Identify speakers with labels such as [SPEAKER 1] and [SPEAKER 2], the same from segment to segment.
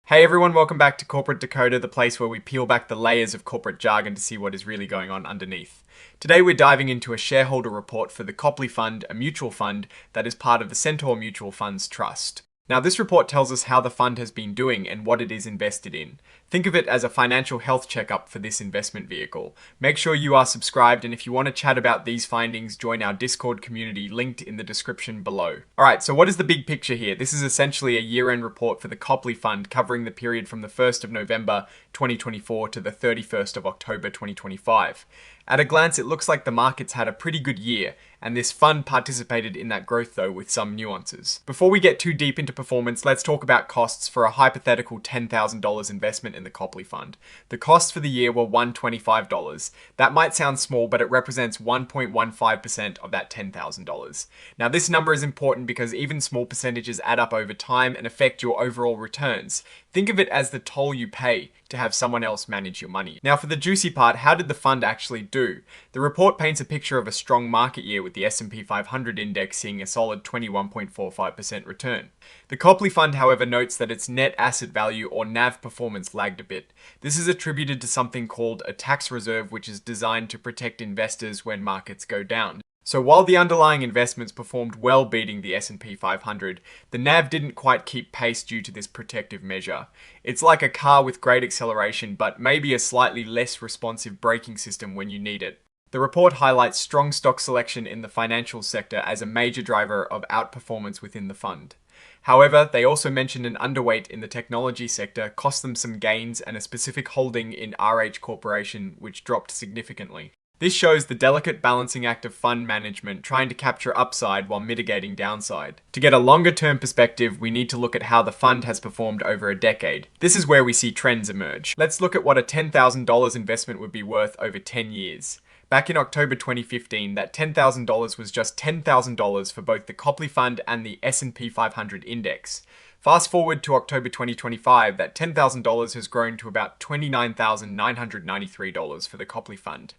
[SPEAKER 1] Hey everyone, welcome back to Corporate Dakota, the place where we peel back the layers of corporate jargon to see what is really going on underneath. Today we're diving into a shareholder report for the Copley Fund, a mutual fund that is part of the CENTAUR Mutual Funds Trust. Now this report tells us how the fund has been doing and what it is invested in. Think of it as a financial health checkup for this investment vehicle. Make sure you are subscribed, and if you want to chat about these findings, join our Discord community linked in the description below. Alright, so what is the big picture here? This is essentially a year-end report for the Copley Fund covering the period from the 1st of November 2024 to the 31st of October 2025. At a glance, it looks like the markets had a pretty good year, and this fund participated in that growth though with some nuances. Before we get too deep into performance, let's talk about costs for a hypothetical $10,000 investment in the Copley Fund. The costs for the year were $125. That might sound small, but it represents 1.15% of that $10,000. Now this number is important because even small percentages add up over time and affect your overall returns. Think of it as the toll you pay to have someone else manage your money. Now for the juicy part, how did the fund actually do? The report paints a picture of a strong market year with the S&P 500 index seeing a solid 21.45% return. The Copley Fund, however, notes that its net asset value or NAV performance lagged a bit. This is attributed to something called a tax reserve, which is designed to protect investors when markets go down. So while the underlying investments performed well beating the S&P 500, the NAV didn't quite keep pace due to this protective measure. It's like a car with great acceleration, but maybe a slightly less responsive braking system when you need it. The report highlights strong stock selection in the financial sector as a major driver of outperformance within the fund. However, they also mentioned an underweight in the technology sector cost them some gains and a specific holding in RH Corporation, which dropped significantly. This shows the delicate balancing act of fund management trying to capture upside while mitigating downside. To get a longer term perspective, we need to look at how the fund has performed over a decade. This is where we see trends emerge. Let's look at what a $10,000 investment would be worth over 10 years. Back in October 2015, that $10,000 was just $10,000 for both the Copley Fund and the S&P 500 index. Fast forward to October 2025, that $10,000 has grown to about $29,993 for the Copley Fund.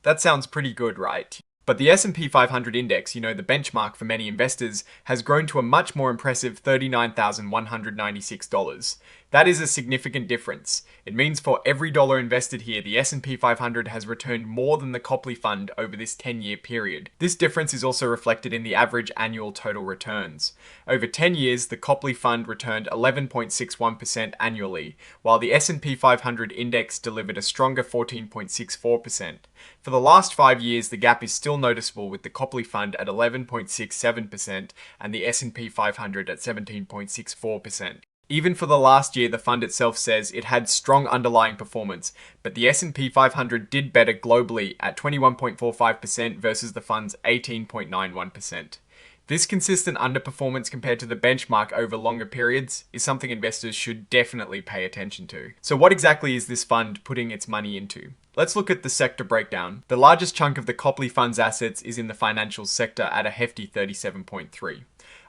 [SPEAKER 1] That sounds pretty good, right? But the S&P 500 index, the benchmark for many investors, has grown to a much more impressive $39,196. That is a significant difference. It means for every dollar invested here, the S&P 500 has returned more than the Copley Fund over this 10-year period. This difference is also reflected in the average annual total returns. Over 10 years, the Copley Fund returned 11.61% annually, while the S&P 500 index delivered a stronger 14.64%. For the last 5 years, the gap is still noticeable, with the Copley Fund at 11.67% and the S&P 500 at 17.64%. Even for the last year, the fund itself says it had strong underlying performance, but the S&P 500 did better globally at 21.45% versus the fund's 18.91%. This consistent underperformance compared to the benchmark over longer periods is something investors should definitely pay attention to. So what exactly is this fund putting its money into? Let's look at the sector breakdown. The largest chunk of the Copley Fund's assets is in the financial sector at a hefty 37.3%.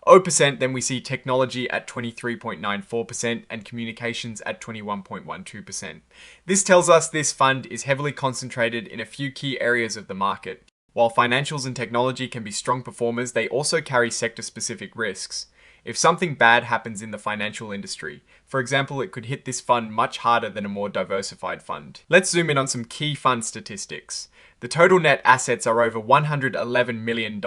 [SPEAKER 1] 0%, then we see technology at 23.94% and communications at 21.12%. This tells us this fund is heavily concentrated in a few key areas of the market. While financials and technology can be strong performers, they also carry sector-specific risks. If something bad happens in the financial industry, for example, it could hit this fund much harder than a more diversified fund. Let's zoom in on some key fund statistics. The total net assets are over $111 million.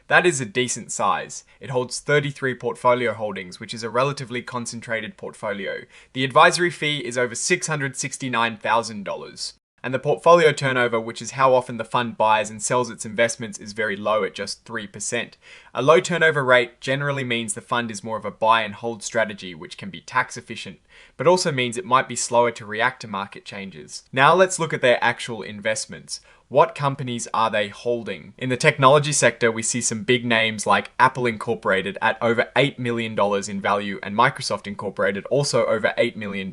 [SPEAKER 1] That is a decent size. It holds 33 portfolio holdings, which is a relatively concentrated portfolio. The advisory fee is over $669,000. And the portfolio turnover, which is how often the fund buys and sells its investments, is very low at just 3%. A low turnover rate generally means the fund is more of a buy and hold strategy, which can be tax efficient, but also means it might be slower to react to market changes. Now let's look at their actual investments. What companies are they holding? In the technology sector, we see some big names like Apple Incorporated at over $8 million in value and Microsoft Incorporated also over $8 million.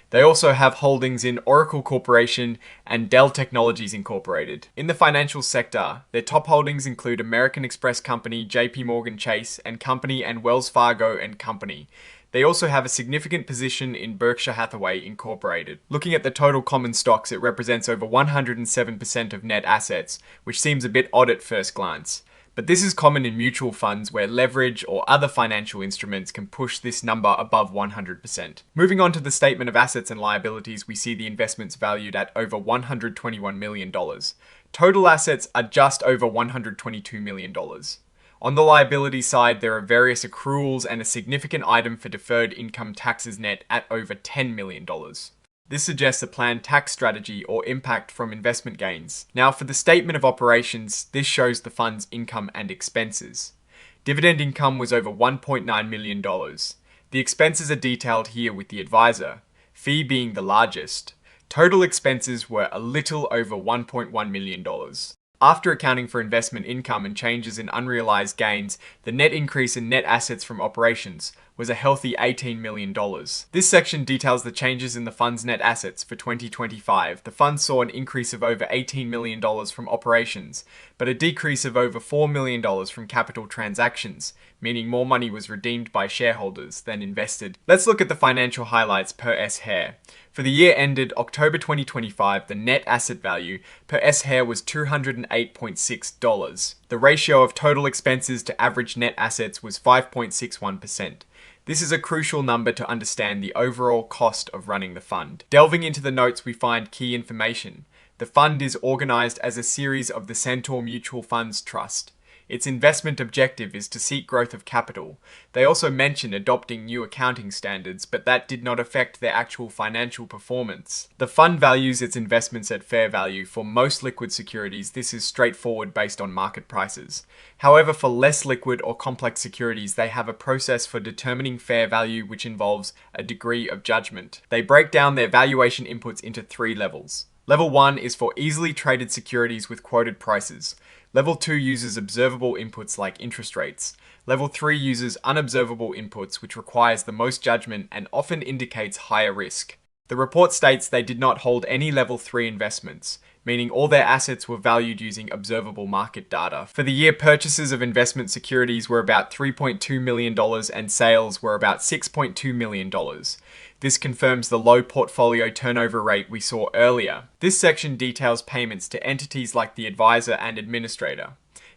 [SPEAKER 1] They also have holdings in Oracle Corporation and Dell Technologies Incorporated. In the financial sector, their top holdings include American Express Company, JP Morgan Chase and Company, and Wells Fargo and Company. They also have a significant position in Berkshire Hathaway Incorporated. Looking at the total common stocks, it represents over 107% of net assets, which seems a bit odd at first glance. But this is common in mutual funds where leverage or other financial instruments can push this number above 100%. Moving on to the statement of assets and liabilities, we see the investments valued at over $121 million. Total assets are just over $122 million. On the liability side, there are various accruals and a significant item for deferred income taxes net at over $10 million. This suggests a planned tax strategy or impact from investment gains. Now, for the statement of operations, this shows the fund's income and expenses. Dividend income was over $1.9 million. The expenses are detailed here with the advisor, fee being the largest. Total expenses were a little over $1.1 million. After accounting for investment income and changes in unrealized gains, the net increase in net assets from operations was a healthy $18 million. This section details the changes in the fund's net assets for 2025. The fund saw an increase of over $18 million from operations, but a decrease of over $4 million from capital transactions, meaning more money was redeemed by shareholders than invested. Let's look at the financial highlights per S-Hair. For the year ended October 2025, the net asset value per S-Hair was $208.6. The ratio of total expenses to average net assets was 5.61%. This is a crucial number to understand the overall cost of running the fund. Delving into the notes, we find key information. The fund is organized as a series of the CENTAUR Mutual Funds Trust. Its investment objective is to seek growth of capital. They also mention adopting new accounting standards, but that did not affect their actual financial performance. The fund values its investments at fair value. For most liquid securities, this is straightforward based on market prices. However, for less liquid or complex securities, they have a process for determining fair value which involves a degree of judgment. They break down their valuation inputs into 3 levels. Level 1 is for easily traded securities with quoted prices. Level 2 uses observable inputs like interest rates. Level 3 uses unobservable inputs, which requires the most judgment and often indicates higher risk. The report states they did not hold any Level 3 investments, meaning all their assets were valued using observable market data. For the year, purchases of investment securities were about $3.2 million and sales were about $6.2 million. This confirms the low portfolio turnover rate we saw earlier. This section details payments to entities like the advisor and administrator.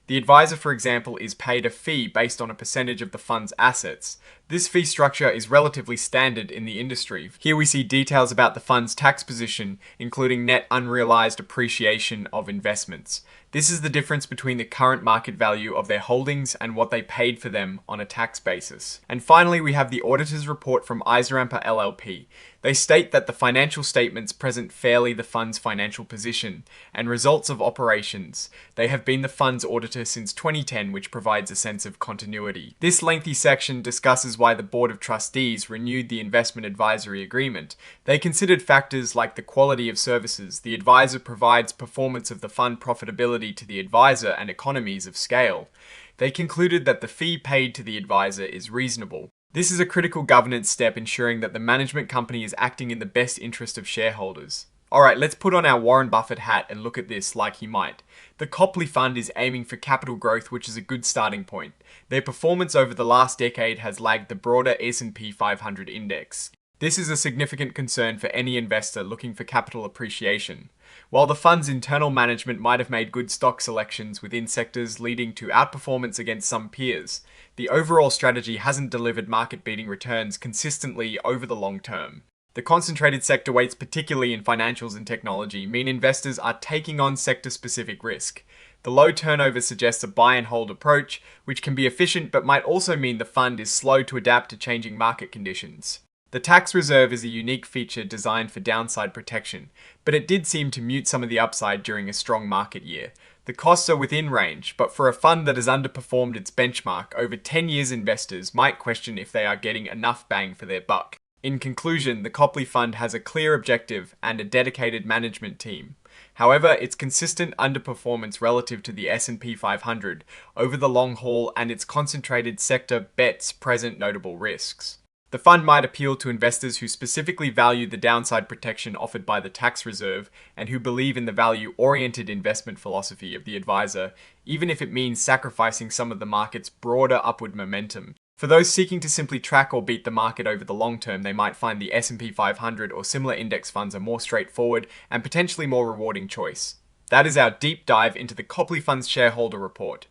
[SPEAKER 1] The advisor, for example, is paid a fee based on a percentage of the fund's assets. This fee structure is relatively standard in the industry. Here we see details about the fund's tax position, including net unrealized appreciation of investments. This is the difference between the current market value of their holdings and what they paid for them on a tax basis. And finally, we have the auditor's report from Eiseramper LLP. They state that the financial statements present fairly the fund's financial position and results of operations. They have been the fund's auditor since 2010, which provides a sense of continuity. This lengthy section discusses why the Board of Trustees renewed the investment advisory agreement. They considered factors like the quality of services the advisor provides, performance of the fund, profitability to the advisor, and economies of scale. They concluded that the fee paid to the advisor is reasonable. This is a critical governance step, ensuring that the management company is acting in the best interest of shareholders. Alright, let's put on our Warren Buffett hat and look at this like he might. The Copley Fund is aiming for capital growth, which is a good starting point. Their performance over the last decade has lagged the broader S&P 500 index. This is a significant concern for any investor looking for capital appreciation. While the fund's internal management might have made good stock selections within sectors leading to outperformance against some peers, the overall strategy hasn't delivered market-beating returns consistently over the long term. The concentrated sector weights, particularly in financials and technology, mean investors are taking on sector-specific risk. The low turnover suggests a buy and hold approach, which can be efficient but might also mean the fund is slow to adapt to changing market conditions. The tax reserve is a unique feature designed for downside protection, but it did seem to mute some of the upside during a strong market year. The costs are within range, but for a fund that has underperformed its benchmark over 10 years, investors might question if they are getting enough bang for their buck. In conclusion, the Copley Fund has a clear objective and a dedicated management team. However, its consistent underperformance relative to the S&P 500 over the long haul and its concentrated sector bets present notable risks. The fund might appeal to investors who specifically value the downside protection offered by the tax reserve and who believe in the value-oriented investment philosophy of the advisor, even if it means sacrificing some of the market's broader upward momentum. For those seeking to simply track or beat the market over the long term, they might find the S&P 500 or similar index funds a more straightforward and potentially more rewarding choice. That is our deep dive into the Copley Fund's shareholder report.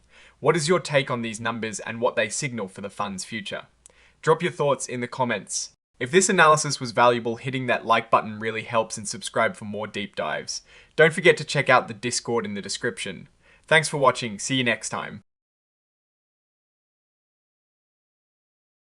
[SPEAKER 1] What is your take on these numbers and what they signal for the fund's future? Drop your thoughts in the comments. If this analysis was valuable, hitting that like button really helps, and subscribe for more deep dives. Don't forget to check out the Discord in the description. Thanks for watching. See you next time.